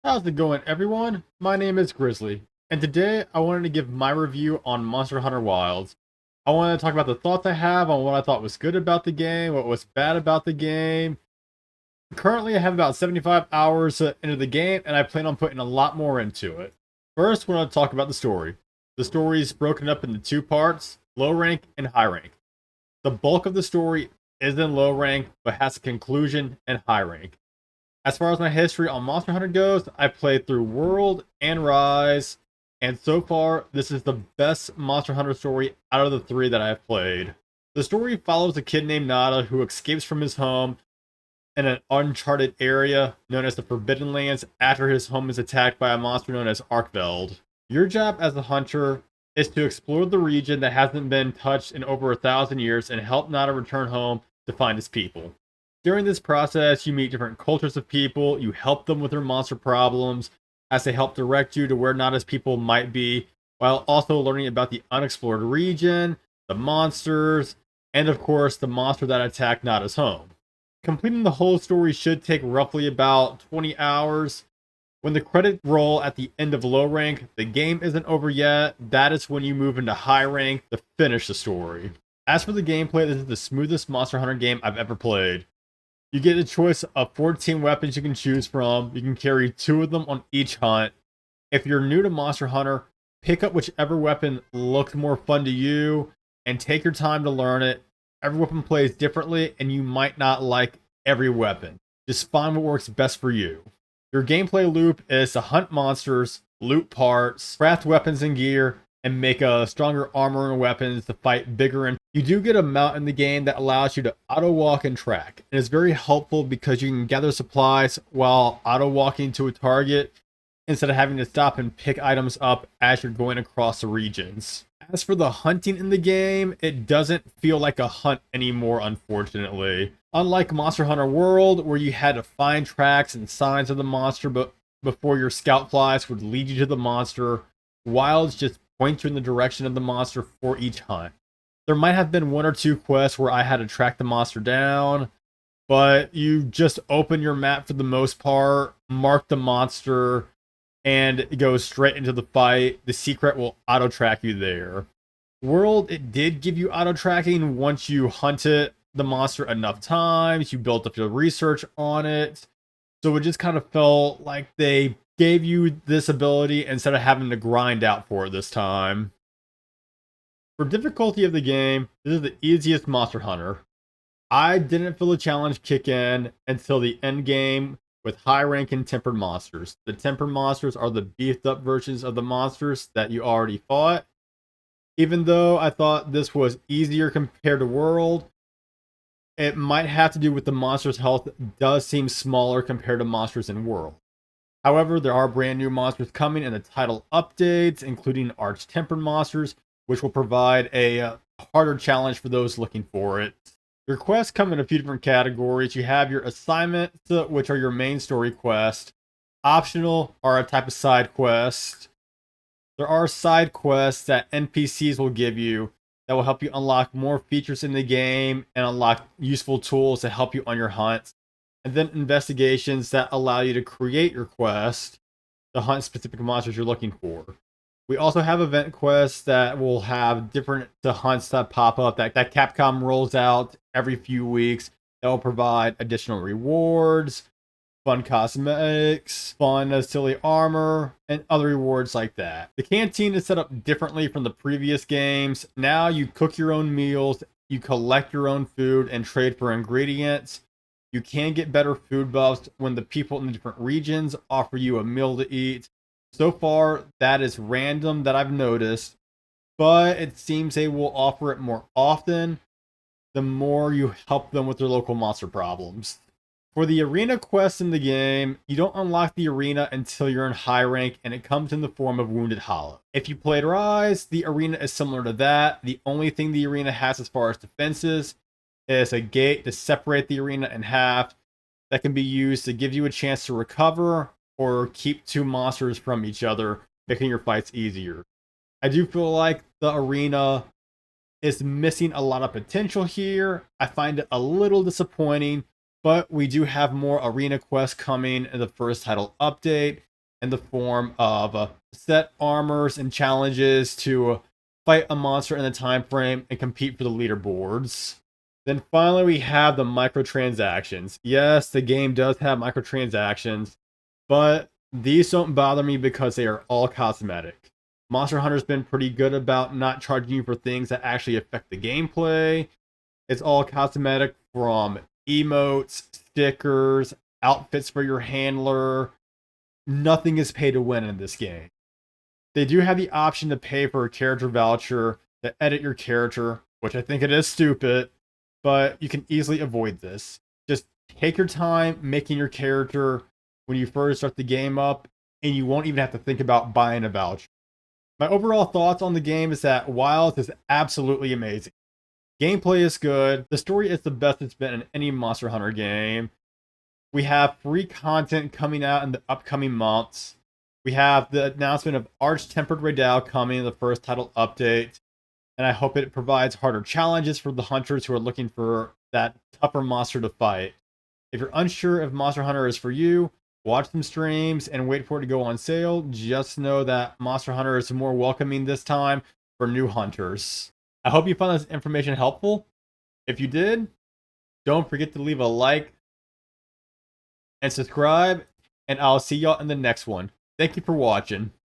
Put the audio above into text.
How's it going, everyone? My name is Grizzly, and today I wanted to give my review on Monster Hunter Wilds. I want to talk about the thoughts I have on what I thought was good about the game, what was bad about the game. Currently, I have about 75 hours into the game, and I plan on putting a lot more into it. First, I want to talk about the story. The story is broken up into two parts: low rank and high rank. The bulk of the story is in low rank, but has a conclusion in high rank. As far as my history on Monster Hunter goes, I played through World and Rise, and so far, this is the best Monster Hunter story out of the three that I have played. The story follows a kid named Nada who escapes from his home in an uncharted area known as the Forbidden Lands after his home is attacked by a monster known as Arkveld. Your job as a hunter is to explore the region that hasn't been touched in over 1,000 years and help Nada return home to find his people. During this process, you meet different cultures of people, you help them with their monster problems as they help direct you to where Nada's people might be, while also learning about the unexplored region, the monsters, and of course, the monster that attacked Nada's home. Completing the whole story should take roughly about 20 hours. When the credit roll at the end of low rank, the game isn't over yet. That is when you move into high rank to finish the story. As for the gameplay, this is the smoothest Monster Hunter game I've ever played. You get a choice of 14 weapons you can choose from. You can carry 2 of them on each hunt. If you're new to Monster Hunter, pick up whichever weapon looks more fun to you and take your time to learn it. Every weapon plays differently and you might not like every weapon. Just find what works best for you. Your gameplay loop is to hunt monsters, loot parts, craft weapons and gear, and make a stronger armor and weapons to fight bigger. And you do get a mount in the game that allows you to auto walk and track. And it's very helpful because you can gather supplies while auto walking to a target instead of having to stop and pick items up as you're going across the regions. As for the hunting in the game, it doesn't feel like a hunt anymore, unfortunately. Unlike Monster Hunter World, where you had to find tracks and signs of the monster before your scout flies would lead you to the monster, Wilds just point you in the direction of the monster for each hunt. There might have been 1 or 2 quests where I had to track the monster down, but you just open your map for the most part, mark the monster, and go straight into the fight. The secret will auto track you there. World, it did give you auto tracking once you hunted the monster enough times, you built up your research on it. So it just kind of felt like they gave you this ability instead of having to grind out for it this time. For difficulty of the game, this is the easiest Monster Hunter. I didn't feel the challenge kick in until the end game with high rank and tempered monsters. The tempered monsters are the beefed up versions of the monsters that you already fought. Even though I thought this was easier compared to World, it might have to do with the monster's health does seem smaller compared to monsters in World. However, there are brand new monsters coming in the title updates, including Arch Tempered monsters, which will provide a harder challenge for those looking for it. Your quests come in a few different categories. You have your assignments, which are your main story quest. Optional are a type of side quest. There are side quests that NPCs will give you that will help you unlock more features in the game and unlock useful tools to help you on your hunts. And then investigations that allow you to create your quest to hunt specific monsters you're looking for. We also have event quests that will have different hunts that pop up that Capcom rolls out every few weeks that will provide additional rewards, fun cosmetics, fun silly armor, and other rewards like that. The canteen is set up differently from the previous games. Now you cook your own meals, you collect your own food, and trade for ingredients. You can get better food buffs when the people in the different regions offer you a meal to eat. So far, that is random that I've noticed, but it seems they will offer it more often the more you help them with their local monster problems. For the arena quests in the game, you don't unlock the arena until you're in high rank, and it comes in the form of Wounded Hollow. If you played Rise, the arena is similar to that. The only thing the arena has as far as defenses is a gate to separate the arena in half that can be used to give you a chance to recover or keep 2 monsters from each other, making your fights easier. I do feel like the arena is missing a lot of potential here. I find it a little disappointing, but we do have more arena quests coming in the first title update. in the form of set armors and challenges to fight a monster in the time frame and compete for the leaderboards. Then finally, we have the microtransactions. Yes, the game does have microtransactions, but these don't bother me because they are all cosmetic. Monster Hunter's been pretty good about not charging you for things that actually affect the gameplay. It's all cosmetic, from emotes, stickers, outfits for your handler. Nothing is pay to win in this game. They do have the option to pay for a character voucher to edit your character, which I think it is stupid, but you can easily avoid this. Just take your time making your character when you first start the game up, and you won't even have to think about buying a voucher. My overall thoughts on the game is that Wilds is absolutely amazing. Gameplay is good. The story is the best it's been in any Monster Hunter game. We have free content coming out in the upcoming months. We have the announcement of Arch-Tempered Raidal coming in the first title update, and I hope it provides harder challenges for the hunters who are looking for that tougher monster to fight. If you're unsure if Monster Hunter is for you, watch some streams and wait for it to go on sale. Just know that Monster Hunter is more welcoming this time for new hunters. I hope you found this information helpful. If you did, don't forget to leave a like and subscribe, and I'll see y'all in the next one. Thank you for watching.